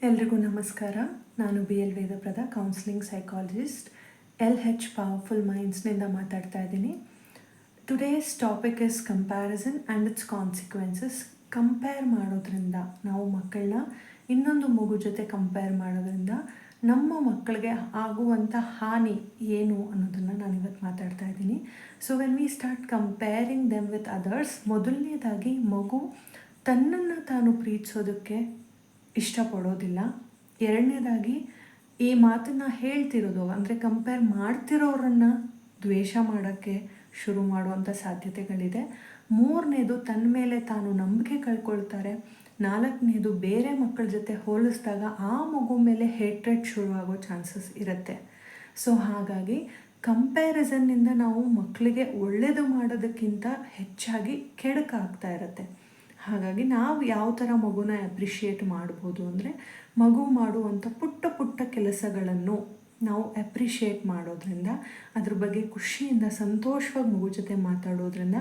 ಎಲ್ರಿಗೂ ನಮಸ್ಕಾರ. ನಾನು BL Vedaprada, counselling psychologist, LH powerful ಮೈಂಡ್ಸ್ನಿಂದ ಮಾತಾಡ್ತಾ ಇದ್ದೀನಿ. Today's topic is comparison and its consequences. Compare ಮಾಡೋದ್ರಿಂದ, ನಾವು ಮಕ್ಕಳನ್ನ ಇನ್ನೊಂದು ಮಗು ಜೊತೆ ಕಂಪೇರ್ ಮಾಡೋದ್ರಿಂದ ನಮ್ಮ ಮಕ್ಕಳಿಗೆ ಆಗುವಂಥ ಹಾನಿ ಏನು ಅನ್ನೋದನ್ನು ನಾನಿವತ್ತು ಮಾತಾಡ್ತಾ ಇದ್ದೀನಿ. So when we start comparing them with others, ಮೊದಲನೇದಾಗಿ ಮಗು ತನ್ನನ್ನು ತಾನು ಪ್ರೀತಿಸೋದಕ್ಕೆ ಇಷ್ಟಪಡೋದಿಲ್ಲ. ಎರಡನೇದಾಗಿ ಈ ಮಾತನ್ನು ಹೇಳ್ತಿರೋದು ಅಂದರೆ ಕಂಪೇರ್ ಮಾಡ್ತಿರೋರನ್ನು ದ್ವೇಷ ಮಾಡೋಕ್ಕೆ ಶುರು ಮಾಡುವಂಥ ಸಾಧ್ಯತೆಗಳಿದೆ. ಮೂರನೇದು ತನ್ನ ಮೇಲೆ ತಾನು ನಂಬಿಕೆ ಕಳ್ಕೊಳ್ತಾರೆ. ನಾಲ್ಕನೇದು ಬೇರೆ ಮಕ್ಕಳ ಜೊತೆ ಹೋಲಿಸಿದಾಗ ಆ ಮಗು ಮೇಲೆ ಹೇಟ್ರೆಡ್ ಶುರುವಾಗೋ ಚಾನ್ಸಸ್ ಇರುತ್ತೆ. ಸೊ ಹಾಗಾಗಿ ಕಂಪ್ಯಾರಿಸನ್ನಿಂದ ನಾವು ಮಕ್ಕಳಿಗೆ ಒಳ್ಳೆಯದು ಮಾಡೋದಕ್ಕಿಂತ ಹೆಚ್ಚಾಗಿ ಕೆಡುಕಾಗ್ತಾ ಇರುತ್ತೆ. ಹಾಗಾಗಿ ನಾವು ಯಾವ ಥರ ಮಗುನ ಅಪ್ರಿಷಿಯೇಟ್ ಮಾಡ್ಬೋದು ಅಂದರೆ, ಮಗು ಮಾಡುವಂಥ ಪುಟ್ಟ ಪುಟ್ಟ ಕೆಲಸಗಳನ್ನು ನಾವು ಅಪ್ರಿಷಿಯೇಟ್ ಮಾಡೋದ್ರಿಂದ, ಅದ್ರ ಬಗ್ಗೆ ಖುಷಿಯಿಂದ ಸಂತೋಷವಾಗಿ ಮಗು ಜೊತೆ ಮಾತಾಡೋದ್ರಿಂದ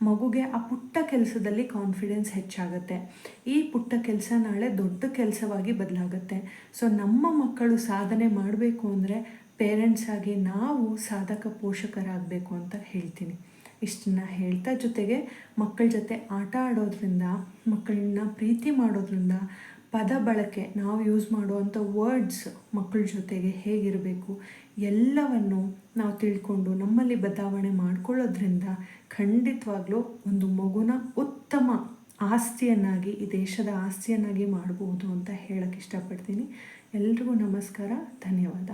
ಮಗುಗೆ ಆ ಪುಟ್ಟ ಕೆಲಸದಲ್ಲಿ ಕಾನ್ಫಿಡೆನ್ಸ್ ಹೆಚ್ಚಾಗುತ್ತೆ. ಈ ಪುಟ್ಟ ಕೆಲಸ ನಾಳೆ ದೊಡ್ಡ ಕೆಲಸವಾಗಿ ಬದಲಾಗುತ್ತೆ. ಸೊ ನಮ್ಮ ಮಕ್ಕಳು ಸಾಧನೆ ಮಾಡಬೇಕು ಅಂದರೆ ಪೇರೆಂಟ್ಸ್ ಆಗಿ ನಾವು ಸಾಧಕ ಪೋಷಕರಾಗಬೇಕು ಅಂತ ಹೇಳ್ತೀನಿ. ಇಷ್ಟನ್ನು ಹೇಳ್ತಾ, ಜೊತೆಗೆ ಮಕ್ಕಳ ಜೊತೆ ಆಟ ಆಡೋದ್ರಿಂದ, ಮಕ್ಕಳನ್ನ ಪ್ರೀತಿ ಮಾಡೋದ್ರಿಂದ, ಪದ ಬಳಕೆ, ನಾವು ಯೂಸ್ ಮಾಡುವಂಥ ವರ್ಡ್ಸ್ ಮಕ್ಕಳ ಜೊತೆಗೆ ಹೇಗಿರಬೇಕು ಎಲ್ಲವನ್ನು ನಾವು ತಿಳ್ಕೊಂಡು ನಮ್ಮಲ್ಲಿ ಬದಲಾವಣೆ ಮಾಡ್ಕೊಳ್ಳೋದ್ರಿಂದ ಖಂಡಿತವಾಗ್ಲೂ ಒಂದು ಮಗುನ ಉತ್ತಮ ಆಸ್ತಿಯನ್ನಾಗಿ, ಈ ದೇಶದ ಆಸ್ತಿಯನ್ನಾಗಿ ಮಾಡ್ಬೋದು ಅಂತ ಹೇಳೋಕ್ಕೆ ಇಷ್ಟಪಡ್ತೀನಿ. ಎಲ್ರಿಗೂ ನಮಸ್ಕಾರ, ಧನ್ಯವಾದ.